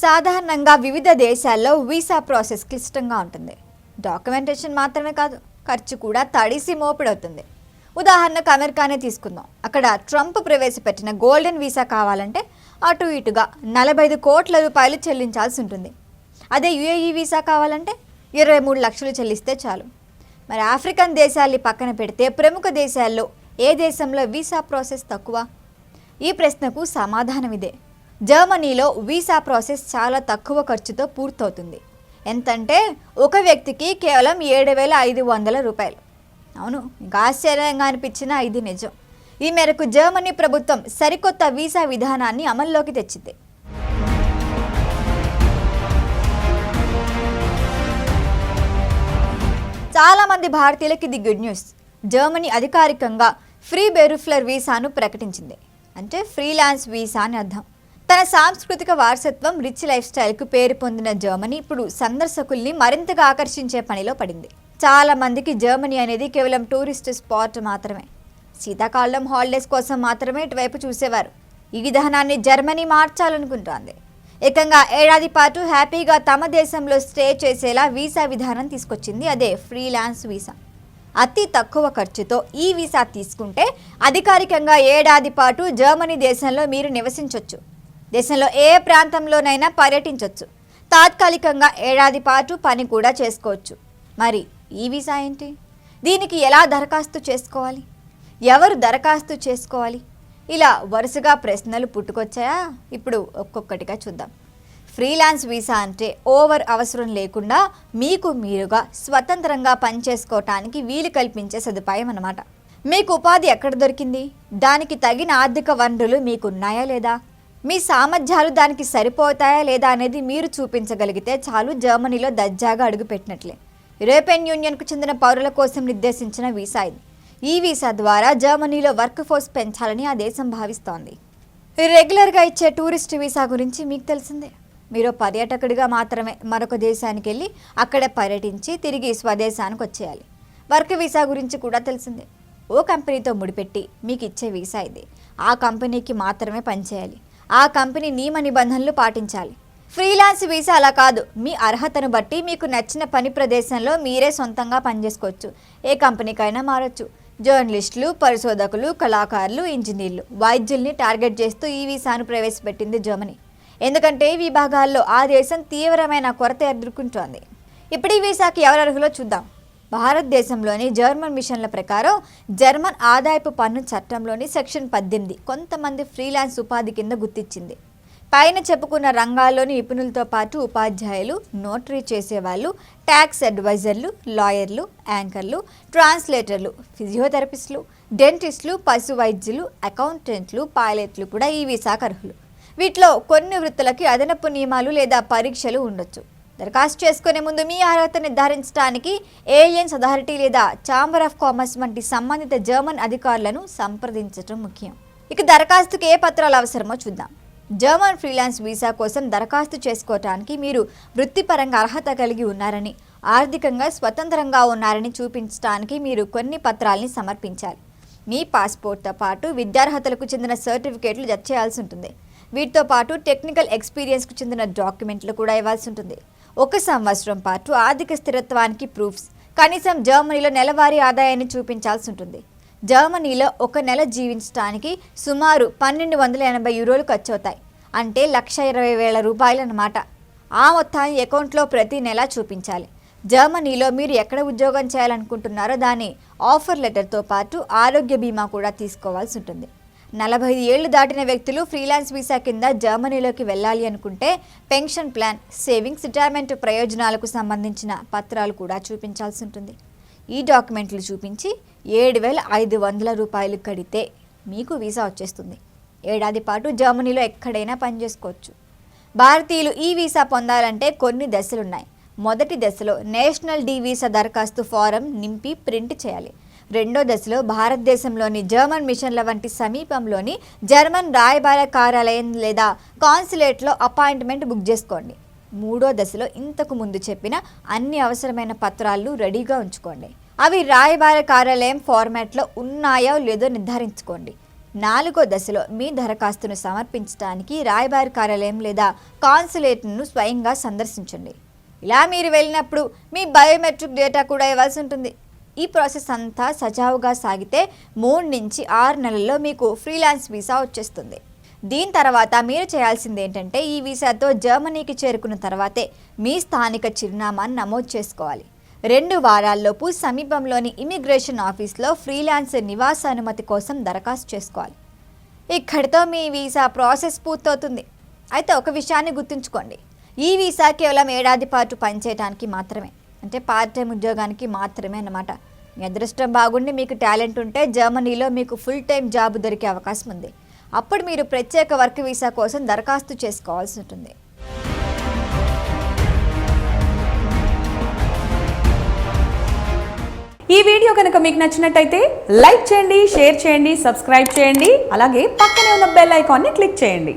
సాధారణంగా వివిధ దేశాల్లో వీసా ప్రాసెస్ క్లిష్టంగా ఉంటుంది. డాక్యుమెంటేషన్ మాత్రమే కాదు, ఖర్చు కూడా తడిసి మోపిడవుతుంది. ఉదాహరణకు అమెరికానే తీసుకుందాం. అక్కడ ట్రంప్ ప్రవేశపెట్టిన గోల్డెన్ వీసా కావాలంటే అటు ఇటుగా 45 కోట్ల రూపాయలు చెల్లించాల్సి ఉంటుంది. అదే యుఏఈ వీసా కావాలంటే 23 లక్షలు చెల్లిస్తే చాలు. మరి ఆఫ్రికన్ దేశాల్ని పక్కన పెడితే ప్రముఖ దేశాల్లో ఏ దేశంలో వీసా ప్రాసెస్ తక్కువ? ఈ ప్రశ్నకు సమాధానం ఇదే. జర్మనీలో వీసా ప్రాసెస్ చాలా తక్కువ ఖర్చుతో పూర్తవుతుంది. ఎంతంటే ఒక వ్యక్తికి కేవలం 7,500 రూపాయలు. అవును, ఇంకా ఆశ్చర్యంగా అనిపించిన ఇది నిజం. ఈ మేరకు జర్మనీ ప్రభుత్వం సరికొత్త వీసా విధానాన్ని అమల్లోకి తెచ్చింది. చాలామంది భారతీయులకి ఇది గుడ్ న్యూస్. జర్మనీ అధికారికంగా ఫ్రీ బెరుఫ్లర్ వీసాను ప్రకటించింది. అంటే ఫ్రీలాన్స్ వీసా అని అర్థం. తన సాంస్కృతిక వారసత్వం, రిచ్ లైఫ్ స్టైల్కు పేరు పొందిన జర్మనీ ఇప్పుడు సందర్శకుల్ని మరింతగా ఆకర్షించే పనిలో పడింది. చాలా మందికి జర్మనీ అనేది కేవలం టూరిస్ట్ స్పాట్ మాత్రమే. శీతాకాలం హాలిడేస్ కోసం మాత్రమే ఇటువైపు చూసేవారు. ఈ విధానాన్ని జర్మనీ మార్చాలనుకుంటోంది. ఏకంగా ఏడాది పాటు హ్యాపీగా తమ దేశంలో స్టే చేసేలా వీసా విధానం తీసుకొచ్చింది. అదే ఫ్రీలాన్స్ వీసా. అతి తక్కువ ఖర్చుతో ఈ వీసా తీసుకుంటే అధికారికంగా ఏడాది పాటు జర్మనీ దేశంలో మీరు నివసించవచ్చు. దేశంలో ఏ ప్రాంతంలోనైనా పర్యటించవచ్చు. తాత్కాలికంగా ఏడాది పాటు పని కూడా చేసుకోవచ్చు. మరి ఈ వీసా ఏంటి? దీనికి ఎలా దరఖాస్తు చేసుకోవాలి? ఎవరు దరఖాస్తు చేసుకోవాలి? ఇలా వరుసగా ప్రశ్నలు పుట్టుకొచ్చాయా? ఇప్పుడు ఒక్కొక్కటిగా చూద్దాం. ఫ్రీలాన్స్ వీసా అంటే ఓవర్ అవసరం లేకుండా మీకు మీరుగా స్వతంత్రంగా పనిచేసుకోవటానికి వీలు కల్పించే సదుపాయం అన్నమాట. మీకు ఉపాధి ఎక్కడ దొరికింది? దానికి తగిన ఆర్థిక వనరులు మీకున్నాయా లేదా? మీ సామర్థ్యాలు దానికి సరిపోతాయా లేదా అనేది మీరు చూపించగలిగితే చాలు జర్మనీలో దర్జాగా అడుగుపెట్టినట్లే. యూరోపియన్ యూనియన్కు చెందిన పౌరుల కోసం నిర్దేశించిన వీసా ఇది. ఈ వీసా ద్వారా జర్మనీలో వర్క్ ఫోర్స్ పెంచాలని ఆ దేశం భావిస్తోంది. రెగ్యులర్గా ఇచ్చే టూరిస్ట్ వీసా గురించి మీకు తెలిసిందే. మీరు పర్యాటకుడిగా మాత్రమే మరొక దేశానికి వెళ్ళి అక్కడ పర్యటించి తిరిగి స్వదేశానికి వచ్చేయాలి. వర్క్ వీసా గురించి కూడా తెలిసిందే. ఓ కంపెనీతో ముడిపెట్టి మీకు ఇచ్చే వీసా ఇది. ఆ కంపెనీకి మాత్రమే పనిచేయాలి. ఆ కంపెనీ నియమ నిబంధనలు పాటించాలి. ఫ్రీలాన్స్ వీసా అలా కాదు. మీ అర్హతను బట్టి మీకు నచ్చిన పని ప్రదేశంలో మీరే సొంతంగా పనిచేసుకోవచ్చు. ఏ కంపెనీకైనా మారచ్చు. జర్నలిస్టులు, పరిశోధకులు, కళాకారులు, ఇంజనీర్లు, వైద్యుల్ని టార్గెట్ చేస్తూ ఈ వీసాను ప్రవేశపెట్టింది జర్మనీ. ఎందుకంటే ఈ విభాగాల్లో ఆ దేశం తీవ్రమైన కొరత ఎదుర్కొంటోంది. ఇప్పుడు ఈ వీసాకి ఎవరు అర్హులో చూద్దాం. భారతదేశంలోని జర్మన్ మిషన్ల ప్రకారం జర్మన్ ఆదాయపు పన్ను చట్టంలోని సెక్షన్ 18 కొంతమంది ఫ్రీలాన్స్ ఉపాధి కింద గుర్తించింది. పైన చెప్పుకున్న రంగాల్లోని నిపుణులతో పాటు ఉపాధ్యాయులు, నోటరీ చేసేవాళ్ళు, ట్యాక్స్ అడ్వైజర్లు, లాయర్లు, యాంకర్లు, ట్రాన్స్లేటర్లు, ఫిజియోథెరపిస్టులు, డెంటిస్టులు, పశు వైద్యులు, అకౌంటెంట్లు, పైలట్లు కూడా ఈ వీసాకు అర్హులు. వీటిలో కొన్ని వృత్తులకి అదనపు నియమాలు లేదా పరీక్షలు ఉండొచ్చు. దరఖాస్తు చేసుకునే ముందు మీ అర్హత నిర్ధారించడానికి ఏలియన్స్ అథారిటీ లేదా ఛాంబర్ ఆఫ్ కామర్స్ వంటి సంబంధిత జర్మన్ అధికారులను సంప్రదించడం ముఖ్యం. ఇక దరఖాస్తుకు ఏ పత్రాలు అవసరమో చూద్దాం. జర్మన్ ఫ్రీలాన్స్ వీసా కోసం దరఖాస్తు చేసుకోవటానికి మీరు వృత్తిపరంగా అర్హత కలిగి ఉన్నారని, ఆర్థికంగా స్వతంత్రంగా ఉన్నారని చూపించడానికి మీరు కొన్ని పత్రాలని సమర్పించాలి. మీ పాస్పోర్ట్తో పాటు విద్యార్హతలకు చెందిన సర్టిఫికేట్లు జత చేయాల్సి ఉంటుంది. వీటితో పాటు టెక్నికల్ ఎక్స్పీరియన్స్కు చెందిన డాక్యుమెంట్లు కూడా ఇవ్వాల్సి ఉంటుంది. 1 సంవత్సరం పాటు ఆర్థిక స్థిరత్వానికి ప్రూఫ్స్, కనీసం జర్మనీలో నెలవారీ ఆదాయాన్ని చూపించాల్సి ఉంటుంది. జర్మనీలో 1 నెల జీవించడానికి సుమారు 1,280 యూరోలు ఖర్చు అవుతాయి. అంటే 1,20,000 రూపాయలు అన్నమాట. ఆ మొత్తాన్ని అకౌంట్లో ప్రతి నెల చూపించాలి. జర్మనీలో మీరు ఎక్కడ ఉద్యోగం చేయాలనుకుంటున్నారో దాని ఆఫర్ లెటర్తో పాటు ఆరోగ్య బీమా కూడా తీసుకోవాల్సి ఉంటుంది. 45 ఏళ్లు దాటిన వ్యక్తులు ఫ్రీలాన్స్ వీసా కింద జర్మనీలోకి వెళ్ళాలి అనుకుంటే పెన్షన్ ప్లాన్, సేవింగ్స్, రిటైర్మెంట్ ప్రయోజనాలకు సంబంధించిన పత్రాలు కూడా చూపించాల్సి ఉంటుంది. ఈ డాక్యుమెంట్లు చూపించి 7,500 రూపాయలు కడితే మీకు వీసా వచ్చేస్తుంది. ఏడాది పాటు జర్మనీలో ఎక్కడైనా పనిచేసుకోవచ్చు. భారతీయులు ఈ వీసా పొందాలంటే కొన్ని దశలున్నాయి. మొదటి దశలో నేషనల్ డి వీసా దరఖాస్తు ఫారం నింపి ప్రింట్ చేయాలి. రెండో దశలో భారతదేశంలోని జర్మన్ మిషన్ల వంటి సమీపంలోని జర్మన్ రాయబార కార్యాలయం లేదా కాన్సులేట్లో అపాయింట్మెంట్ బుక్ చేసుకోండి. మూడో దశలో ఇంతకు ముందు చెప్పిన అన్ని అవసరమైన పత్రాలు రెడీగా ఉంచుకోండి. అవి రాయబార కార్యాలయం ఫార్మాట్లో ఉన్నాయో లేదో నిర్ధారించుకోండి. 4వ దశలో మీ దరఖాస్తును సమర్పించడానికి రాయబారి కార్యాలయం లేదా కాన్సులేట్ను స్వయంగా సందర్శించండి. ఇలా మీరు వెళ్ళినప్పుడు మీ బయోమెట్రిక్ డేటా కూడా ఇవ్వాల్సి ఉంటుంది. ఈ ప్రాసెస్ అంతా సజావుగా సాగితే 3 నుంచి 6 నెలల్లో మీకు ఫ్రీలాన్స్ వీసా వచ్చేస్తుంది. దీని తర్వాత మీరు చేయాల్సింది ఏంటంటే ఈ వీసాతో జర్మనీకి చేరుకున్న తర్వాతే మీ స్థానిక చిరునామాను నమోదు చేసుకోవాలి. 2 వారాల్లోపు సమీపంలోని ఇమిగ్రేషన్ ఆఫీస్లో ఫ్రీలాన్స్ నివాస అనుమతి కోసం దరఖాస్తు చేసుకోవాలి. ఇక్కడితో మీ వీసా ప్రాసెస్ పూర్తవుతుంది. అయితే ఒక విషయాన్ని గుర్తుంచుకోండి, ఈ వీసా కేవలం 1 ఏడాది పాటు పనిచేయడానికి మాత్రమే, అంటే పార్ట్ టైం ఉద్యోగానికి మాత్రమే అన్నమాట. మీ అదృష్టం బాగుండి మీకు టాలెంట్ ఉంటే జర్మనీలో మీకు ఫుల్ టైం జాబ్ దొరికే అవకాశం ఉంది. అప్పుడు మీరు ప్రత్యేక వర్క్ వీసా కోసం దరఖాస్తు చేసుకోవాల్సి ఉంటుంది. ఈ వీడియో కనుక మీకు నచ్చినట్టయితే లైక్ చేయండి, షేర్ చేయండి, సబ్స్క్రైబ్ చేయండి. అలాగే పక్కనే ఉన్న బెల్ ఐకాన్ని క్లిక్ చేయండి.